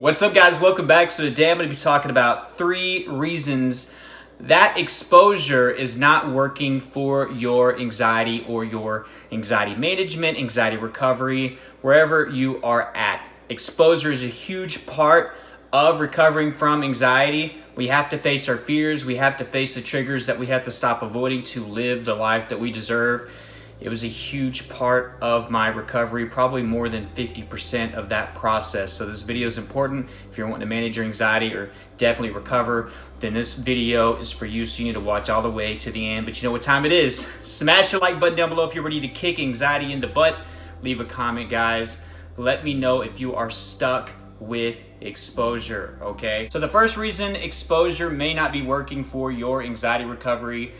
What's up, guys? Welcome back. So today I'm going to be talking about 3 reasons that exposure is not working for your anxiety or your anxiety management, anxiety recovery, wherever you are at. Exposure is a huge part of recovering from anxiety. We have to face our fears. We have to face the triggers that we have to stop avoiding to live the life that we deserve. It was a huge part of my recovery, probably more than 50% of that process. So this video is important. If you're wanting to manage your anxiety or definitely recover, then this video is for you. So you need to watch all the way to the end. But you know what time it is. Smash the like button down below if you're ready to kick anxiety in the butt. Leave a comment, guys. Let me know if you are stuck with exposure, okay? So the first reason exposure may not be working for your anxiety recovery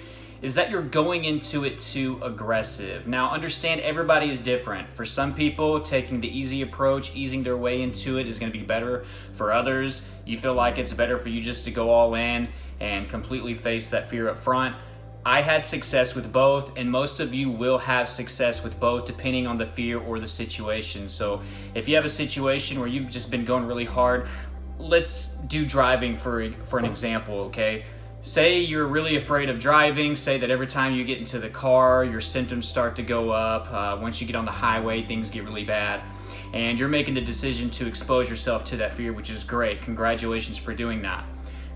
is that you're going into it too aggressive. Now, understand everybody is different. For some people, taking the easy approach, easing their way into it is gonna be better. For others, you feel like it's better for you just to go all in and completely face that fear up front. I had success with both, and most of you will have success with both depending on the fear or the situation. So if you have a situation where you've just been going really hard, let's do driving for an example, okay? Say you're really afraid of driving. Say that every time you get into the car, your symptoms start to go up. Once you get on the highway, things get really bad. And you're making the decision to expose yourself to that fear, which is great. Congratulations for doing that.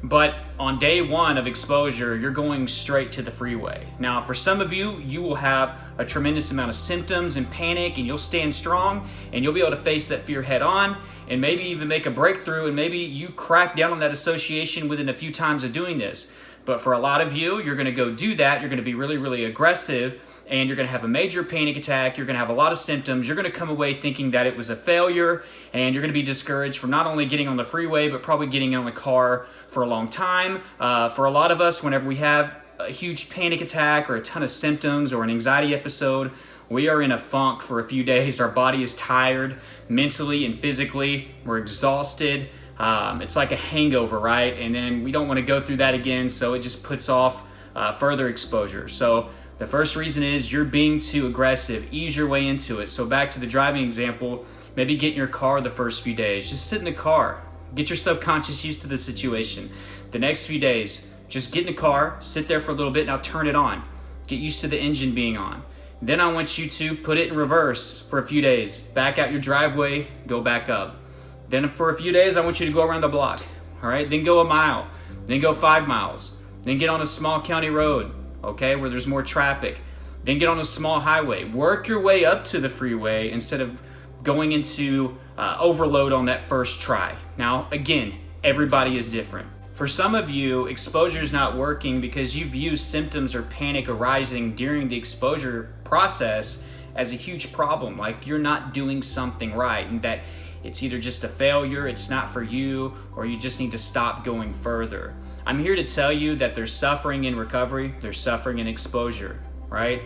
But on day 1 of exposure, you're going straight to the freeway. Now, for some of you, you will have a tremendous amount of symptoms and panic, and you'll stand strong, and you'll be able to face that fear head on, and maybe even make a breakthrough, and maybe you crack down on that association within a few times of doing this. But for a lot of you, you're gonna go do that, you're gonna be really, really aggressive, and you're gonna have a major panic attack, you're gonna have a lot of symptoms, you're gonna come away thinking that it was a failure, and you're gonna be discouraged from not only getting on the freeway, but probably getting on the car for a long time. For a lot of us, whenever we have a huge panic attack or a ton of symptoms or an anxiety episode, we are in a funk for a few days. Our body is tired mentally and physically. We're exhausted. It's like a hangover, right? And then we don't want to go through that again, so it just puts off further exposure. So the first reason is you're being too aggressive. Ease your way into it. So back to the driving example, maybe get in your car the first few days. Just sit in the car. Get your subconscious used to the situation. The next few days, just get in the car, sit there for a little bit, now turn it on. Get used to the engine being on. Then I want you to put it in reverse for a few days. Back out your driveway, go back up. Then for a few days, I want you to go around the block, all right? Then go a mile, then go 5 miles. Then get on a small county road, okay, where there's more traffic. Then get on a small highway. Work your way up to the freeway instead of going into overload on that first try. Now, again, everybody is different. For some of you, exposure is not working because you view symptoms or panic arising during the exposure process as a huge problem, like you're not doing something right, and that it's either just a failure, it's not for you, or you just need to stop going further. I'm here to tell you that there's suffering in recovery, there's suffering in exposure, right?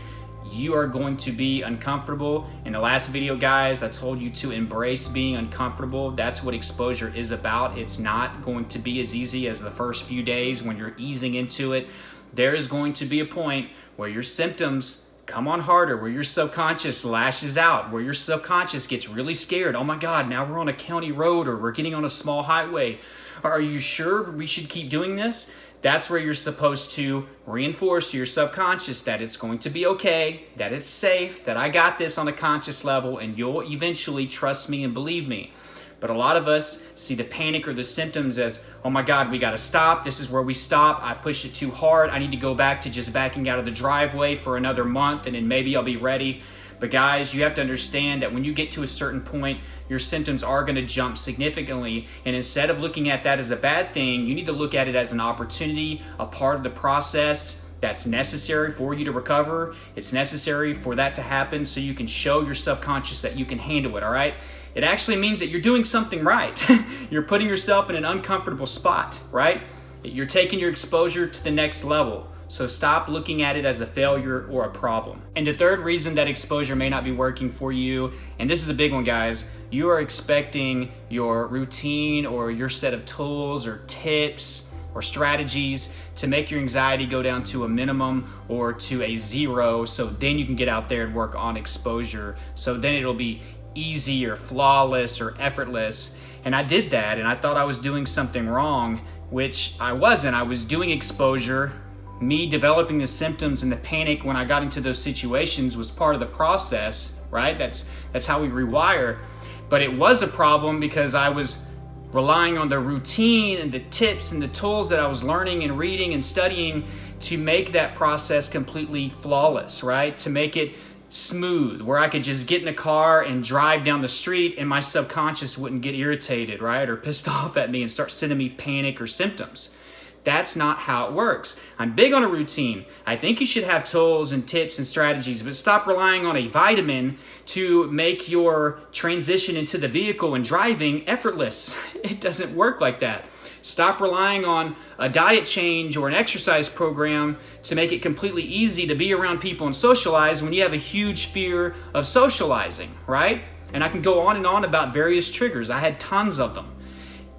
You are going to be uncomfortable. In the last video, guys, I told you to embrace being uncomfortable. That's what exposure is about. It's not going to be as easy as the first few days when you're easing into it. There is going to be a point where your symptoms come on harder, where your subconscious lashes out, where your subconscious gets really scared. Oh my God, now we're on a county road or we're getting on a small highway. Are you sure we should keep doing this? That's where you're supposed to reinforce to your subconscious that it's going to be okay, that it's safe, that I got this on a conscious level, and you'll eventually trust me and believe me. But a lot of us see the panic or the symptoms as, oh my God, we gotta stop. This is where we stop. I pushed it too hard. I need to go back to just backing out of the driveway for another month and then maybe I'll be ready. But guys, you have to understand that when you get to a certain point, your symptoms are gonna jump significantly. And instead of looking at that as a bad thing, you need to look at it as an opportunity, a part of the process that's necessary for you to recover. It's necessary for that to happen so you can show your subconscious that you can handle it, all right? It actually means that you're doing something right. You're putting yourself in an uncomfortable spot, right? You're taking your exposure to the next level. So stop looking at it as a failure or a problem. And the third reason that exposure may not be working for you, and this is a big one, guys, you are expecting your routine or your set of tools or tips or strategies to make your anxiety go down to a minimum or to a 0, so then you can get out there and work on exposure. So then it'll be easy or flawless or effortless. And I did that, and I thought I was doing something wrong, which I wasn't. I was doing exposure. Me developing the symptoms and the panic when I got into those situations was part of the process, right? That's how we rewire. But it was a problem because I was relying on the routine and the tips and the tools that I was learning and reading and studying to make that process completely flawless, right? To make it smooth, where I could just get in the car and drive down the street and my subconscious wouldn't get irritated, right? Or pissed off at me and start sending me panic or symptoms. That's not how it works. I'm big on a routine. I think you should have tools and tips and strategies, but stop relying on a vitamin to make your transition into the vehicle and driving effortless. It doesn't work like that. Stop relying on a diet change or an exercise program to make it completely easy to be around people and socialize when you have a huge fear of socializing, right? And I can go on and on about various triggers. I had tons of them.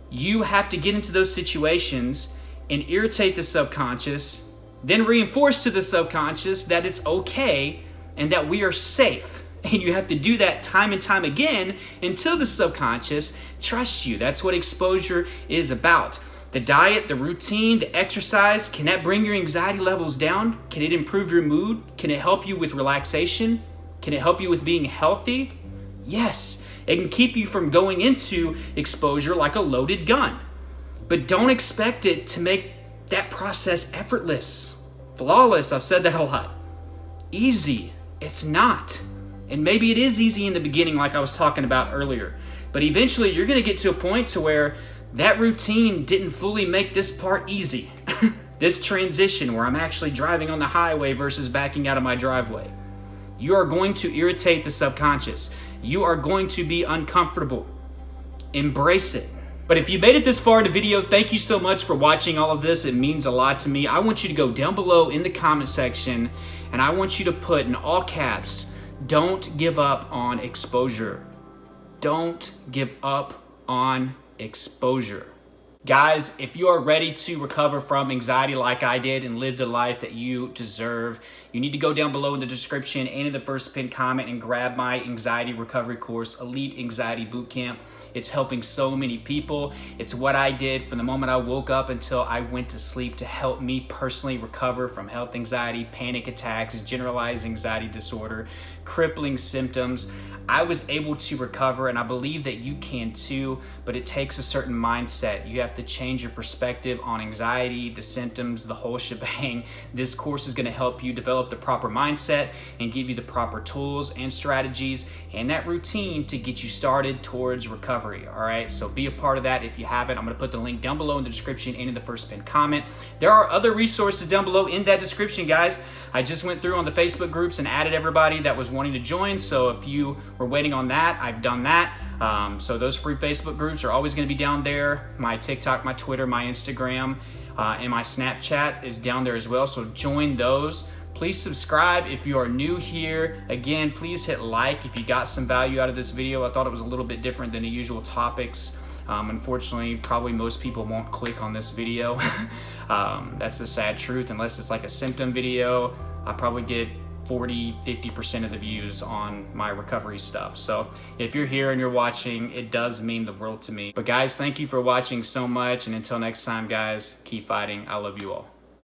You have to get into those situations and irritate the subconscious, then reinforce to the subconscious that it's okay and that we are safe. And you have to do that time and time again until the subconscious trusts you. That's what exposure is about. The diet, the routine, the exercise, can that bring your anxiety levels down? Can it improve your mood? Can it help you with relaxation? Can it help you with being healthy? Yes, it can keep you from going into exposure like a loaded gun. But don't expect it to make that process effortless, flawless. I've said that a lot. Easy. It's not. And maybe it is easy in the beginning like I was talking about earlier. But eventually you're going to get to a point to where that routine didn't fully make this part easy. This transition where I'm actually driving on the highway versus backing out of my driveway. You are going to irritate the subconscious. You are going to be uncomfortable. Embrace it. But if you made it this far in the video, thank you so much for watching all of this. It means a lot to me. I want you to go down below in the comment section and I want you to put in all caps, don't give up on exposure. Don't give up on exposure. Guys, if you are ready to recover from anxiety like I did and live the life that you deserve, you need to go down below in the description and in the first pinned comment and grab my anxiety recovery course, Elite Anxiety Bootcamp. It's helping so many people. It's what I did from the moment I woke up until I went to sleep to help me personally recover from health anxiety, panic attacks, generalized anxiety disorder, crippling symptoms. I was able to recover, and I believe that you can too, but it takes a certain mindset. You have to change your perspective on anxiety, the symptoms, the whole shebang. This course is going to help you develop the proper mindset and give you the proper tools and strategies and that routine to get you started towards recovery. All right, so be a part of that if you haven't. I'm going to put the link down below in the description and in the first pinned comment. There are other resources down below in that description, guys. I just went through on the Facebook groups and added everybody that was wanting to join. So if you were waiting on that, I've done that. So those free Facebook groups are always going to be down there. My TikTok, my Twitter, my Instagram, and my Snapchat is down there as well. So join those. Please subscribe if you are new here. Again, please hit like if you got some value out of this video. I thought it was a little bit different than the usual topics. Unfortunately, probably most people won't click on this video. That's the sad truth. Unless it's like a symptom video, I probably get 40-50% of the views on my recovery stuff. So if you're here and you're watching, it does mean the world to me. But guys, thank you for watching so much. And until next time, guys, keep fighting. I love you all.